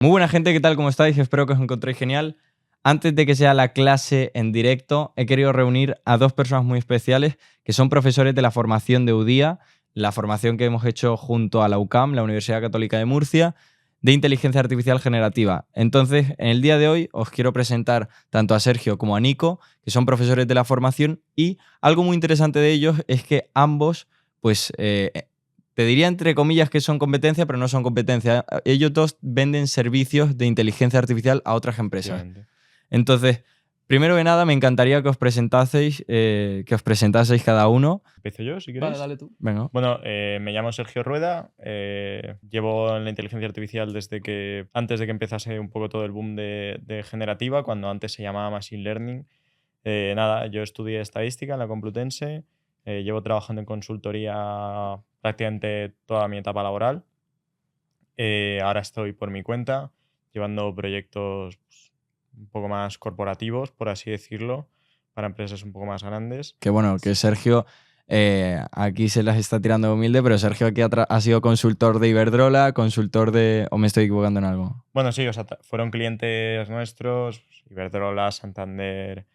Muy buena gente, ¿qué tal? ¿Cómo estáis? Espero que os encontréis genial. Antes de que sea la clase en directo, he querido reunir a dos personas muy especiales que son profesores de la formación de UDIA, la formación que hemos hecho junto a la UCAM, la Universidad Católica de Murcia, de inteligencia artificial generativa. Entonces, en el día de hoy os quiero presentar tanto a Sergio como a Nico, que son profesores de la formación, y algo muy interesante de ellos es que ambos, pues, te diría entre comillas que son competencia, pero no son competencia. Ellos dos venden servicios de inteligencia artificial a otras empresas. Entonces, primero que nada, me encantaría que os presentaseis cada uno. ¿Empiezo yo, si Vale, queréis? dale tú. Venga. Bueno, me llamo Sergio Rueda, llevo en la inteligencia artificial antes de que empezase un poco todo el boom de generativa, cuando antes se llamaba Machine Learning. Nada, yo estudié estadística en la Complutense, llevo trabajando en consultoría prácticamente toda mi etapa laboral. Ahora estoy por mi cuenta, llevando proyectos pues, un poco más corporativos, por así decirlo, para empresas un poco más grandes. Que bueno, que Sergio aquí se las está tirando de humilde, pero Sergio aquí ha sido consultor de Iberdrola, consultor de... ¿O me estoy equivocando en algo? Bueno, sí, o sea, fueron clientes nuestros, Iberdrola, Santander,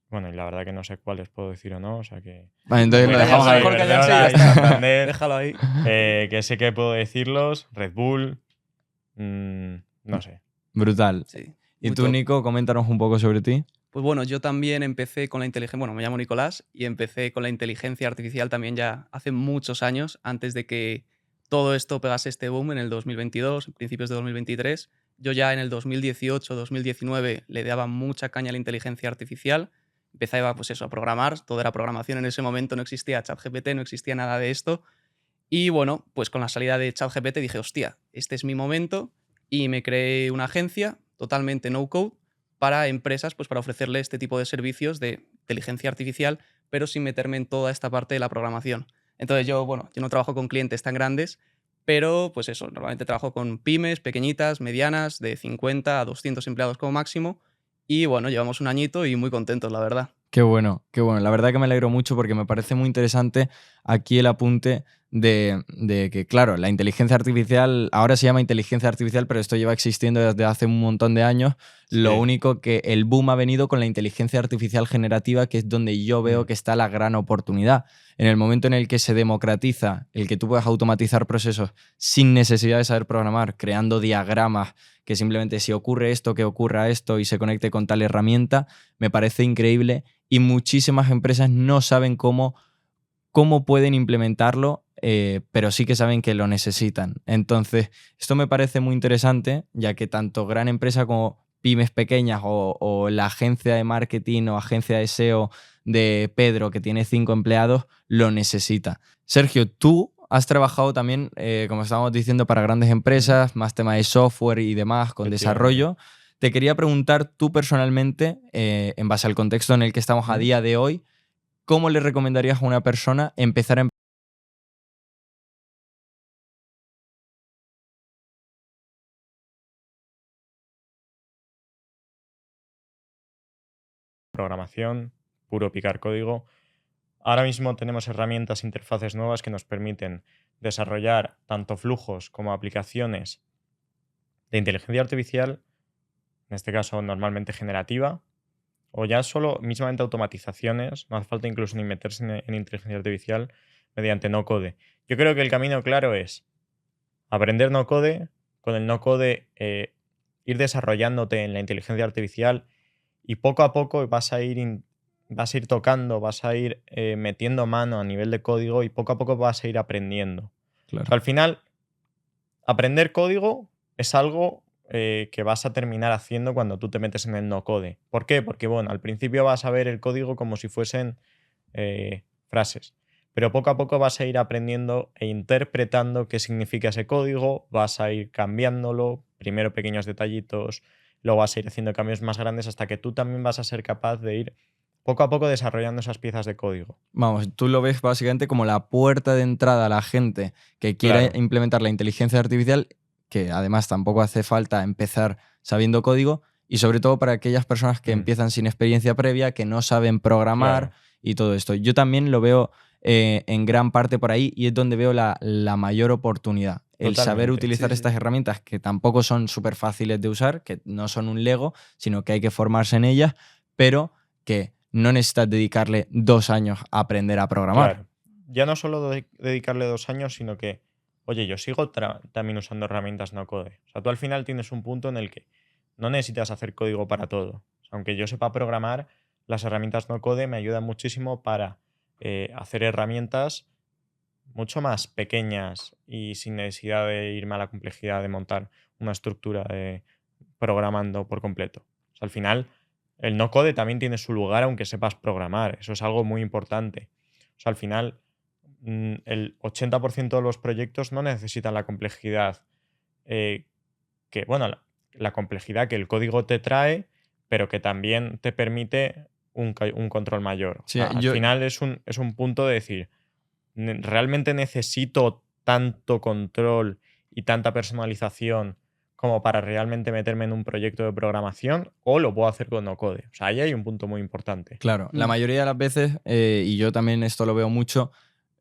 bueno, y la verdad que no sé cuáles puedo decir o no, o sea que... Vale, entonces lo Mira, dejamos ahí. mejor que Iberdrola ya y sí, ya está. Santander, Déjalo ahí. que sé que puedo decirlos, Red Bull, no sé. Brutal. Sí. Y Muy tú, top. Nico, coméntanos un poco sobre ti. Pues bueno, yo también empecé con la inteligencia, bueno, me llamo Nicolás y empecé con la inteligencia artificial también ya hace muchos años, antes de que todo esto pegase este boom en el 2022, principios de 2023. Yo ya en el 2018, 2019 le daba mucha caña a la inteligencia artificial. Empezaba pues eso, a programar, todo era programación en ese momento, no existía ChatGPT, no existía nada de esto. Y bueno, pues con la salida de ChatGPT dije, hostia, este es mi momento, y me creé una agencia totalmente no-code para empresas, pues para ofrecerle este tipo de servicios de inteligencia artificial, pero sin meterme en toda esta parte de la programación. Entonces yo, bueno, yo no trabajo con clientes tan grandes, pero pues eso, normalmente trabajo con pymes pequeñitas, medianas, de 50 a 200 empleados como máximo, y bueno, llevamos un añito y muy contentos, la verdad. Qué bueno, qué bueno. La verdad que me alegro mucho porque me parece muy interesante aquí el apunte de que, claro, la inteligencia artificial, ahora se llama inteligencia artificial, pero esto lleva existiendo desde hace un montón de años. Lo Sí. único que el boom ha venido con la inteligencia artificial generativa, que es donde yo veo que está la gran oportunidad. En el momento en el que se democratiza el que tú puedas automatizar procesos sin necesidad de saber programar, creando diagramas que simplemente si ocurre esto, que ocurra esto y se conecte con tal herramienta, me parece increíble. Y muchísimas empresas no saben cómo pueden implementarlo, pero sí que saben que lo necesitan. Entonces, esto me parece muy interesante, ya que tanto gran empresa como pymes pequeñas o la agencia de marketing o agencia de SEO de Pedro, que tiene 5 empleados, lo necesita. Sergio, tú has trabajado también, como estábamos diciendo, para grandes empresas, más tema de software y demás, con desarrollo. Te quería preguntar tú personalmente, en base al contexto en el que estamos a día de hoy, ¿cómo le recomendarías a una persona empezar a Programación, puro picar código. Ahora mismo tenemos herramientas, interfaces nuevas que nos permiten desarrollar tanto flujos como aplicaciones de inteligencia artificial, en este caso normalmente generativa, o ya solo mismamente automatizaciones, no hace falta incluso ni meterse en inteligencia artificial mediante no code. Yo creo que el camino claro es aprender no code, con el no code ir desarrollándote en la inteligencia artificial y poco a poco vas a ir tocando, vas a ir metiendo mano a nivel de código y poco a poco vas a ir aprendiendo. Claro. O sea, al final, aprender código es algo que vas a terminar haciendo cuando tú te metes en el no code. ¿Por qué? Porque, bueno, al principio vas a ver el código como si fuesen frases, pero poco a poco vas a ir aprendiendo e interpretando qué significa ese código, vas a ir cambiándolo, primero pequeños detallitos, luego vas a ir haciendo cambios más grandes hasta que tú también vas a ser capaz de ir poco a poco desarrollando esas piezas de código. Vamos, tú lo ves básicamente como la puerta de entrada a la gente que quiera Claro. implementar la inteligencia artificial, que además tampoco hace falta empezar sabiendo código, y sobre todo para aquellas personas que empiezan sin experiencia previa, que no saben programar y todo esto. Yo también lo veo en gran parte por ahí y es donde veo la mayor oportunidad. el saber Totalmente. utilizar Sí, sí. estas herramientas que tampoco son súper fáciles de usar, que no son un Lego, sino que hay que formarse en ellas, pero que no necesitas dedicarle 2 años a aprender a programar. Claro. Ya no solo dedicarle 2 años, sino que, oye, yo sigo también usando herramientas no code. O sea, tú al final tienes un punto en el que no necesitas hacer código para todo. O sea, aunque yo sepa programar, las herramientas no code me ayudan muchísimo para hacer herramientas mucho más pequeñas y sin necesidad de irme a la complejidad de montar una estructura de programando por completo. O sea, al final, el no code también tiene su lugar aunque sepas programar. Eso es algo muy importante. O sea, al final, el 80% de los proyectos no necesitan la complejidad eh, bueno, la complejidad que el código te trae, pero que también te permite un control mayor. O Sí, sea, al yo, final es un punto de decir, ¿realmente necesito tanto control y tanta personalización como para realmente meterme en un proyecto de programación o lo puedo hacer con no code? O sea, ahí hay un punto muy importante. claro, la Mm. mayoría de las veces, y yo también esto lo veo mucho,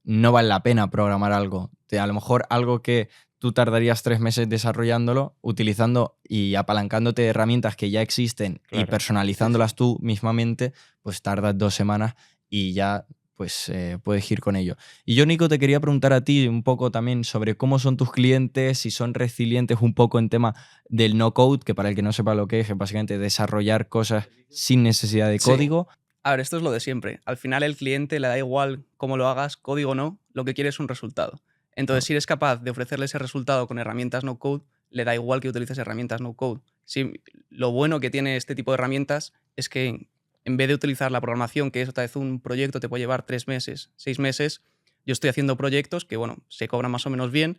no vale la pena programar algo. A lo mejor algo que tú tardarías 3 meses desarrollándolo, utilizando y apalancándote de herramientas que ya existen y Claro. Sí, sí. personalizándolas tú mismamente, pues tardas 2 semanas y ya pues puedes ir con ello. Y yo, Nico, te quería preguntar a ti un poco también sobre cómo son tus clientes, si son resilientes un poco en tema del no code, que para el que no sepa lo que es básicamente desarrollar cosas sin necesidad de Sí. código. A ver, esto es lo de siempre. Al final el cliente le da igual cómo lo hagas, código o no, lo que quiere es un resultado. Entonces, si eres capaz de ofrecerle ese resultado con herramientas no code, le da igual que utilices herramientas no code. Sí, lo bueno que tiene este tipo de herramientas es que en vez de utilizar la programación, que es otra vez un proyecto, te puede llevar 3 meses, 6 meses, yo estoy haciendo proyectos que, bueno, se cobran más o menos bien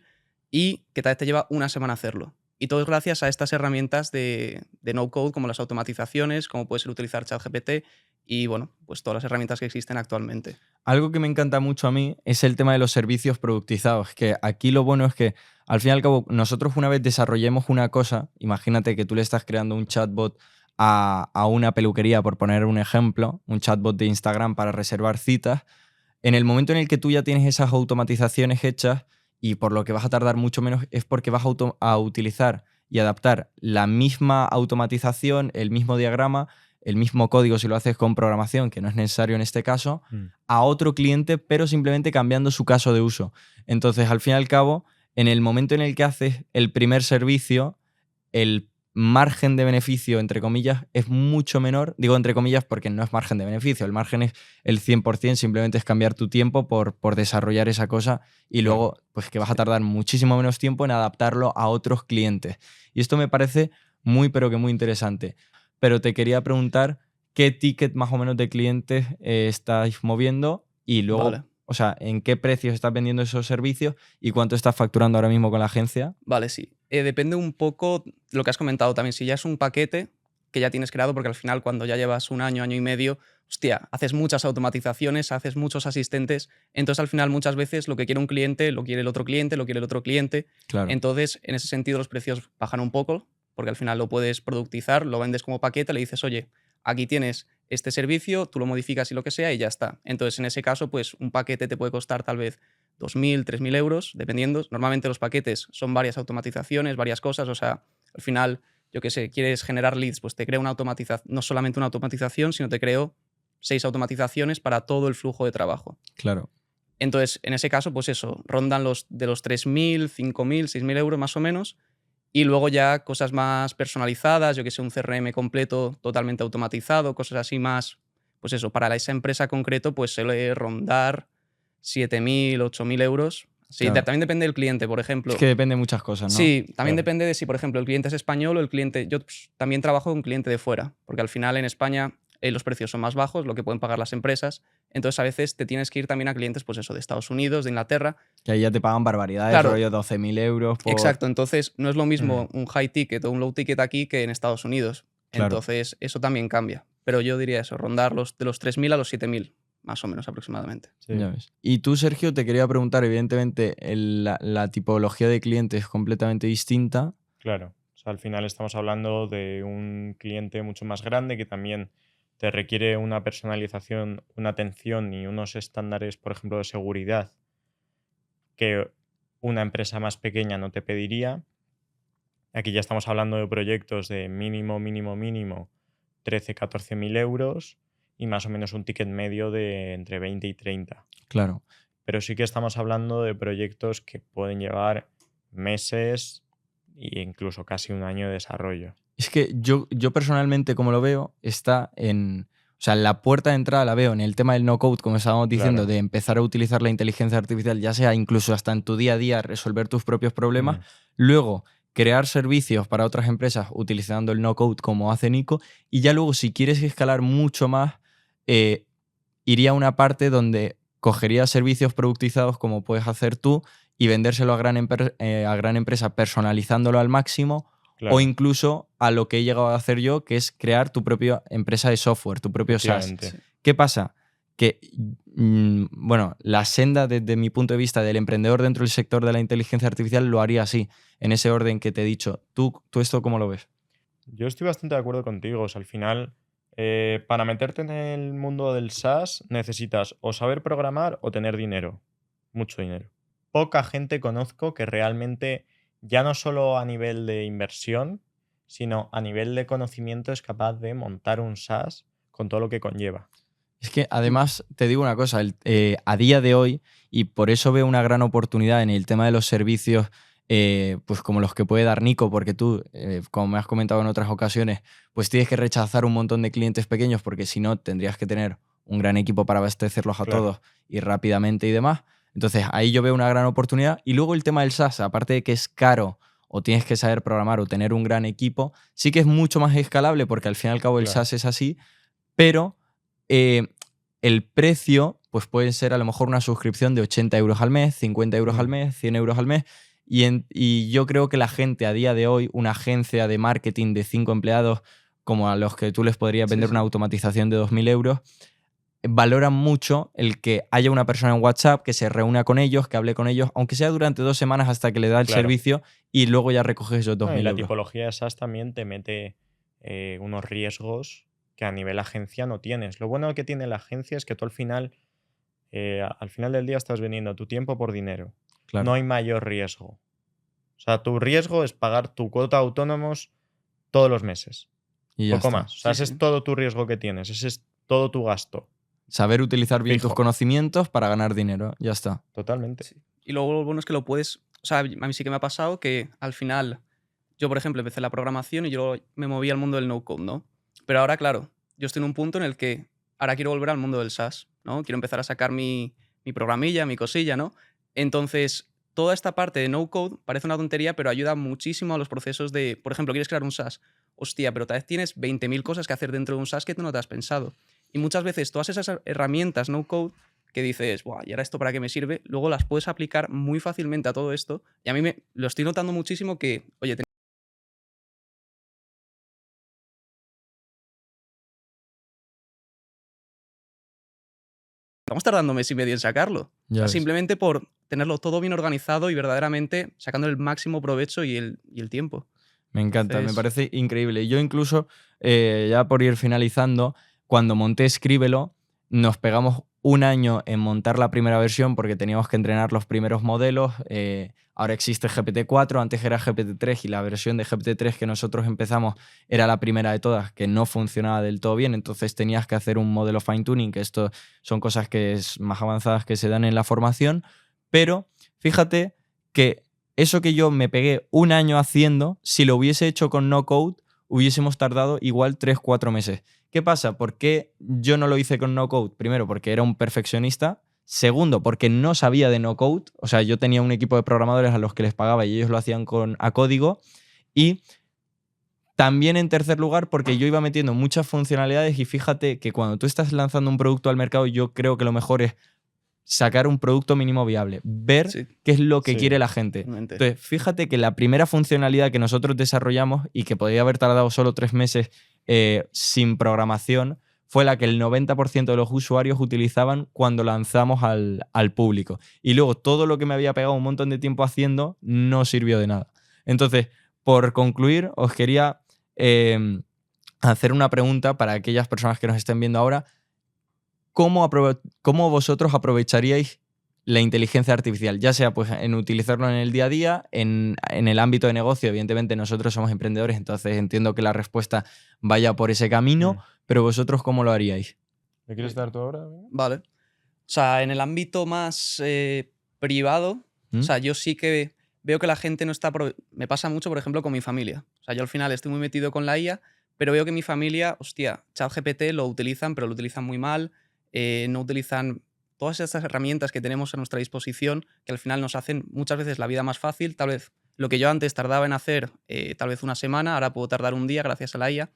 y que tal vez te lleva una semana hacerlo. Y todo es gracias a estas herramientas de no code, como las automatizaciones, como puede ser utilizar ChatGPT y, bueno, pues todas las herramientas que existen actualmente. Algo que me encanta mucho a mí es el tema de los servicios productizados, que aquí lo bueno es que al fin y al cabo nosotros una vez desarrollemos una cosa, imagínate que tú le estás creando un chatbot a una peluquería, por poner un ejemplo, un chatbot de Instagram para reservar citas, en el momento en el que tú ya tienes esas automatizaciones hechas y por lo que vas a tardar mucho menos es porque vas a utilizar y adaptar la misma automatización, el mismo diagrama, el mismo código si lo haces con programación, que no es necesario en este caso, a otro cliente, pero simplemente cambiando su caso de uso. Entonces, al fin y al cabo, en el momento en el que haces el primer servicio, el margen de beneficio, entre comillas, es mucho menor. Digo entre comillas porque no es margen de beneficio, el margen es el 100%, simplemente es cambiar tu tiempo por desarrollar esa cosa y Claro. luego pues que vas a tardar muchísimo menos tiempo en adaptarlo a otros clientes. Y esto me parece muy, pero que muy interesante. Pero te quería preguntar qué ticket más o menos de clientes estáis moviendo y luego, Vale. o sea, en qué precios estás vendiendo esos servicios y cuánto estás facturando ahora mismo con la agencia. Vale, sí. Depende un poco de lo que has comentado también. Si ya es un paquete que ya tienes creado, porque al final cuando ya llevas un año, año y medio, hostia, haces muchas automatizaciones, haces muchos asistentes, entonces al final muchas veces lo que quiere un cliente lo quiere el otro cliente, lo quiere el otro cliente. Claro. Entonces, en ese sentido los precios bajan un poco, porque al final lo puedes productizar, lo vendes como paquete, le dices, oye, aquí tienes este servicio, tú lo modificas y lo que sea y ya está. Entonces, en ese caso, pues un paquete te puede costar tal vez 2.000, 3.000 euros, dependiendo. Normalmente los paquetes son varias automatizaciones, varias cosas, o sea, al final, yo qué sé, quieres generar leads, pues te crea una automatización, no solamente una automatización, sino te creo 6 automatizaciones para todo el flujo de trabajo. Claro. Entonces, en ese caso, pues eso, rondan de los 3.000, 5.000, 6.000 euros más o menos. Y luego ya cosas más personalizadas, yo que sé, un CRM completo, totalmente automatizado, cosas así más, pues eso, para esa empresa concreto, pues suele rondar 7.000, 8.000 euros. Sí, Claro. también depende del cliente, por ejemplo. Es que depende de muchas cosas, ¿no? Sí, también Claro. depende de si, por ejemplo, el cliente es español o el cliente... Yo también trabajo con cliente de fuera, porque al final en España los precios son más bajos, lo que pueden pagar las empresas. Entonces, a veces te tienes que ir también a clientes, pues eso, de Estados Unidos, de Inglaterra. Que ahí ya te pagan barbaridades, Claro. rollo 12.000 euros por... Exacto, entonces no es lo mismo un high ticket o un low ticket aquí que en Estados Unidos. Claro. Entonces, eso también cambia. Pero yo diría eso, rondar de los 3.000 a los 7.000, más o menos aproximadamente. Sí. Ya ves. Y tú, Sergio, te quería preguntar, evidentemente, la tipología de cliente es completamente distinta. Claro. O sea, al final estamos hablando de un cliente mucho más grande que también te requiere una personalización, una atención y unos estándares, por ejemplo, de seguridad que una empresa más pequeña no te pediría. Aquí ya estamos hablando de proyectos de mínimo 13, 14 mil euros y más o menos un ticket medio de entre 20 y 30. Claro. Pero sí que estamos hablando de proyectos que pueden llevar meses e incluso casi un año de desarrollo. Es que yo personalmente, como lo veo, está en... O sea, la puerta de entrada la veo en el tema del no-code, como estábamos diciendo, Claro. de empezar a utilizar la inteligencia artificial, ya sea incluso hasta en tu día a día, resolver tus propios problemas. Mm, Luego, crear servicios para otras empresas utilizando el no-code, como hace Nico. Y ya luego, si quieres escalar mucho más, iría a una parte donde cogería servicios productizados, como puedes hacer tú, y vendérselo a gran empresa personalizándolo al máximo, o claro, incluso a lo que he llegado a hacer yo, que es crear tu propia empresa de software, tu propio SaaS. efectivamente. Sí. ¿Qué pasa? Que, bueno, la senda desde mi punto de vista del emprendedor dentro del sector de la inteligencia artificial lo haría así, en ese orden que te he dicho. ¿Tú esto cómo lo ves? Yo estoy bastante de acuerdo contigo. O sea, al final, para meterte en el mundo del SaaS necesitas o saber programar o tener dinero, mucho dinero. Poca gente conozco que realmente, ya no solo a nivel de inversión, sino a nivel de conocimiento es capaz de montar un SaaS con todo lo que conlleva. Es que además te digo una cosa, a día de hoy, y por eso veo una gran oportunidad en el tema de los servicios, pues como los que puede dar Nico, porque tú, como me has comentado en otras ocasiones, pues tienes que rechazar un montón de clientes pequeños porque si no tendrías que tener un gran equipo para abastecerlos a Claro, todos y rápidamente y demás. Entonces ahí yo veo una gran oportunidad. Y luego el tema del SaaS, aparte de que es caro o tienes que saber programar o tener un gran equipo, sí que es mucho más escalable porque al fin y al cabo el claro. SaaS es así, pero el precio pues puede ser a lo mejor una suscripción de 80 euros al mes, 50 euros al Mm, mes, 100 euros al mes. Y yo creo que la gente a día de hoy, una agencia de marketing de 5 empleados, como a los que tú les podrías Sí, vender una sí. automatización de 2.000 euros, valoran mucho el que haya una persona en WhatsApp que se reúna con ellos, que hable con ellos, aunque sea durante 2 semanas hasta que le da el claro. servicio y luego ya recoges esos No, y 2.000 la euros. tipología de SaaS también te mete unos riesgos que a nivel agencia no tienes. Lo bueno que tiene la agencia es que tú al final del día estás vendiendo tu tiempo por dinero. No Claro. hay mayor riesgo. O sea, tu riesgo es pagar tu cuota de autónomos todos los meses. Y ya Poco está. más. O sea, Sí, ese es sí. todo tu riesgo que tienes. Ese es todo tu gasto. Saber utilizar bien tus Fijo. conocimientos para ganar dinero. Ya está. Totalmente. Sí. Y luego lo bueno es que lo puedes. O sea, a mí sí que me ha pasado que al final, yo, por ejemplo, empecé la programación y yo me moví al mundo del no-code, ¿no? Pero ahora, claro, yo estoy en un punto en el que ahora quiero volver al mundo del SaaS, ¿no? Quiero empezar a sacar mi programilla, mi cosilla, ¿no? Entonces, toda esta parte de no-code parece una tontería, pero ayuda muchísimo a los procesos de, por ejemplo, quieres crear un SaaS. Hostia, pero tal vez tienes 20.000 cosas que hacer dentro de un SaaS que tú no te has pensado. Y muchas veces todas esas herramientas no-code que dices, Buah, ¿y ahora esto para qué me sirve? Luego las puedes aplicar muy fácilmente a todo esto. Y a mí lo estoy notando muchísimo que, oye, vamos tardando mes y medio en sacarlo. O Ya sea, ves. simplemente por tenerlo todo bien organizado y verdaderamente sacando el máximo provecho y el tiempo. Me encanta, me Entonces, parece increíble. Yo incluso, ya por ir finalizando, cuando monté Escríbelo, nos pegamos un año en montar la primera versión porque teníamos que entrenar los primeros modelos. Ahora existe GPT-4, antes era GPT-3 y la versión de GPT-3 que nosotros empezamos era la primera de todas, que no funcionaba del todo bien. Entonces tenías que hacer un modelo fine-tuning, que esto son cosas que es más avanzadas que se dan en la formación. Pero fíjate que eso que yo me pegué un año haciendo, si lo hubiese hecho con no code, hubiésemos tardado igual 3-4 meses. ¿Qué pasa? ¿Por qué yo no lo hice con no code? Primero, porque era un perfeccionista. Segundo, porque no sabía de no code. O sea, yo tenía un equipo de programadores a los que les pagaba y ellos lo hacían a código. Y también en tercer lugar, porque yo iba metiendo muchas funcionalidades y fíjate que cuando tú estás lanzando un producto al mercado, yo creo que lo mejor es sacar un producto mínimo viable, ver sí, qué es lo que Sí, quiere la gente. totalmente. Entonces, fíjate que la primera funcionalidad que nosotros desarrollamos y que podría haber tardado solo 3 meses sin programación fue la que el 90% de los usuarios utilizaban cuando lanzamos al público. Y luego todo lo que me había pegado un montón de tiempo haciendo no sirvió de nada. Entonces, por concluir, os quería hacer una pregunta para aquellas personas que nos estén viendo ahora. ¿Cómo vosotros aprovecharíais la inteligencia artificial, ya sea pues en utilizarlo en el día a día, en el ámbito de negocio. Evidentemente nosotros somos emprendedores, entonces entiendo que la respuesta vaya por ese camino, pero vosotros ¿cómo lo haríais? ¿Le quieres dar tú ahora? Vale. O sea, en el ámbito más privado, o sea, yo sí que veo que la gente no está... Me pasa mucho, por ejemplo, con mi familia. O sea, yo al final estoy muy metido con la IA, pero veo que mi familia, hostia, ChatGPT lo utilizan, pero lo utilizan muy mal, no utilizan todas estas herramientas que tenemos a nuestra disposición, que al final nos hacen muchas veces la vida más fácil. Tal vez lo que yo antes tardaba en hacer tal vez una semana, ahora puedo tardar un día gracias a la IA.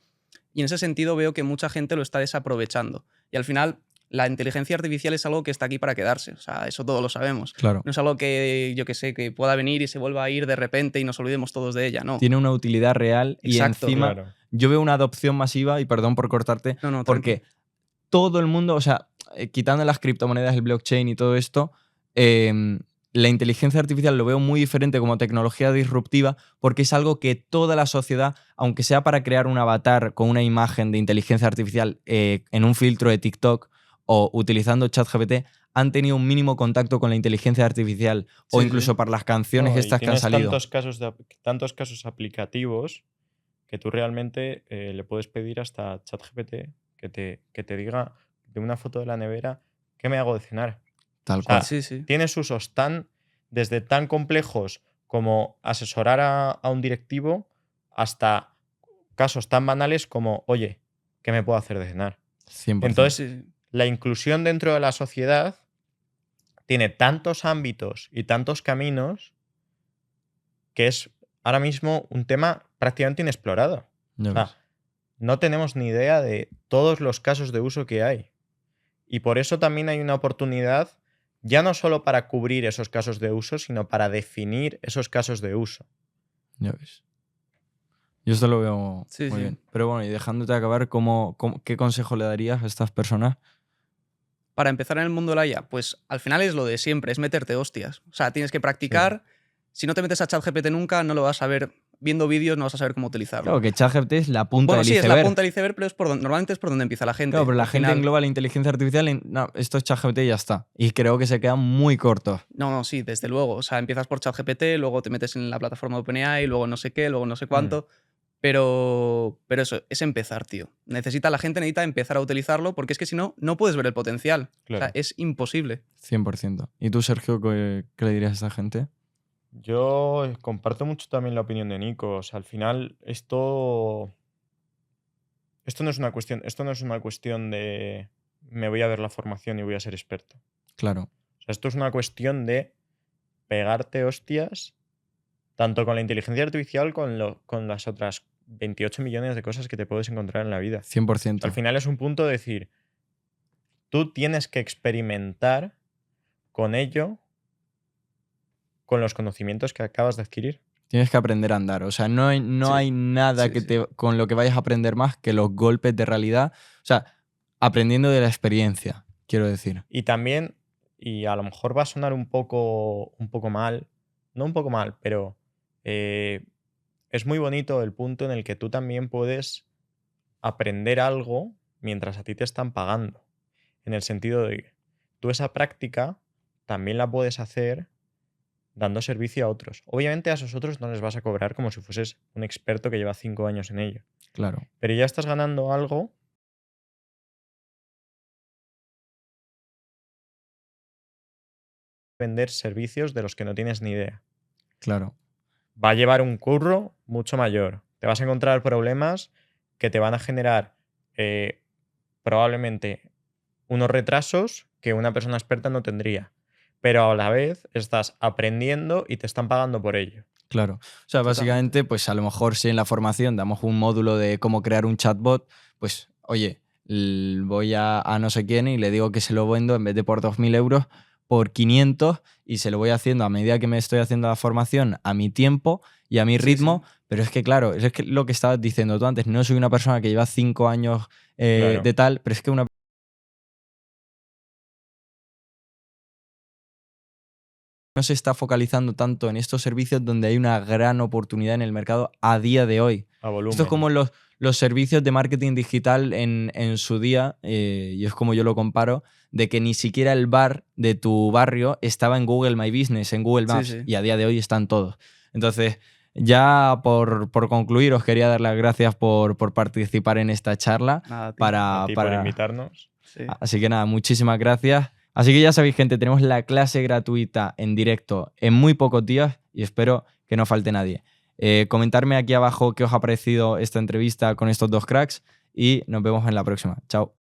Y en ese sentido veo que mucha gente lo está desaprovechando. Y al final la inteligencia artificial es algo que está aquí para quedarse. O sea, eso todos lo sabemos. Claro. No es algo que, yo que sé, que pueda venir y se vuelva a ir de repente y nos olvidemos todos de ella, no. Tiene una utilidad real. Exacto. Y encima Claro. yo veo una adopción masiva, y perdón por cortarte, No, porque tranqui. todo el mundo, o sea, quitando las criptomonedas, el blockchain y todo esto, la inteligencia artificial lo veo muy diferente como tecnología disruptiva, porque es algo que toda la sociedad, aunque sea para crear un avatar con una imagen de inteligencia artificial en un filtro de TikTok o utilizando ChatGPT, han tenido un mínimo contacto con la inteligencia artificial, o Sí, incluso sí. para las canciones No, y estas que han tienes salido. tantos casos aplicativos que tú realmente le puedes pedir hasta ChatGPT que te diga de una foto de la nevera qué me hago de cenar. Tal O sea, cual. Sí. tienes usos desde tan complejos como asesorar a un directivo hasta casos tan banales como, oye, ¿qué me puedo hacer de cenar? 100%. Entonces, Sí. la inclusión dentro de la sociedad tiene tantos ámbitos y tantos caminos que es ahora mismo un tema prácticamente inexplorado. Ya O sea, ves. no tenemos ni idea de todos los casos de uso que hay. Y por eso también hay una oportunidad, ya no solo para cubrir esos casos de uso, sino para definir esos casos de uso. Ya ves. Yo esto lo veo Sí, muy sí. bien. Pero bueno, y dejándote acabar, ¿qué consejo le darías a estas personas? Para empezar en el mundo de la IA, pues al final es lo de siempre, es meterte hostias. O sea, tienes que practicar. Si no te metes a ChatGPT nunca, no lo vas a ver. Viendo vídeos no vas a saber cómo utilizarlo. Claro, que ChatGPT es la punta Bueno, del sí, es la iceberg. punta del iceberg, pero normalmente es por donde empieza la gente. Claro, pero la Al gente final- engloba la inteligencia artificial en, no, esto es ChatGPT y ya está. Y creo que se quedan muy cortos. No, sí, desde luego. O sea, empiezas por ChatGPT, luego te metes en la plataforma de OpenAI, luego no sé qué, luego no sé cuánto. Pero eso, es empezar, tío. La gente necesita empezar a utilizarlo porque es que si no, no puedes ver el potencial. Claro. O sea, es imposible. 100%. ¿Y tú, Sergio, qué le dirías a esta gente? Yo comparto mucho también la opinión de Nico. O sea, al final, esto no es una cuestión de me voy a ver la formación y voy a ser experto. Claro. O sea, esto es una cuestión de pegarte hostias tanto con la inteligencia artificial con las otras 28 millones de cosas que te puedes encontrar en la vida. 100%. Al final es un punto de decir, tú tienes que experimentar con ello, con los conocimientos que acabas de adquirir. Tienes que aprender a andar. O sea, no hay Sí. nada Sí, sí. con lo que vayas a aprender más que los golpes de realidad. O sea, aprendiendo de la experiencia, quiero decir. Y también, y a lo mejor va a sonar un poco mal, no un poco mal, pero es muy bonito el punto en el que tú también puedes aprender algo mientras a ti te están pagando. En el sentido de que tú esa práctica también la puedes hacer dando servicio a otros. Obviamente a esos otros no les vas a cobrar como si fueses un experto que lleva 5 años en ello. Claro. Pero ya estás ganando algo vender servicios de los que no tienes ni idea. Claro. Va a llevar un curro mucho mayor. Te vas a encontrar problemas que te van a generar probablemente unos retrasos que una persona experta no tendría. Pero a la vez estás aprendiendo y te están pagando por ello. Claro. O sea, básicamente, pues a lo mejor si en la formación damos un módulo de cómo crear un chatbot, pues, oye, voy a no sé quién y le digo que se lo vendo en vez de por 2.000 euros, por 500, y se lo voy haciendo a medida que me estoy haciendo la formación a mi tiempo y a mi ritmo. Sí. Pero es que, claro, es que lo que estabas diciendo tú antes, no soy una persona que lleva 5 años Claro. de tal, pero es que una no se está focalizando tanto en estos servicios donde hay una gran oportunidad en el mercado a día de hoy. A volumen. Esto es como los los servicios de marketing digital en su día, y es como yo lo comparo, de que ni siquiera el bar de tu barrio estaba en Google My Business, en Google Maps, sí. y a día de hoy están todos. Entonces, ya por concluir, os quería dar las gracias por participar en esta charla. Nada, tío. A ti por invitarnos. Sí. Así que nada, muchísimas gracias. Así que ya sabéis, gente, tenemos la clase gratuita en directo en muy pocos días y espero que no falte nadie. Comentarme aquí abajo qué os ha parecido esta entrevista con estos dos cracks y nos vemos en la próxima. Chao.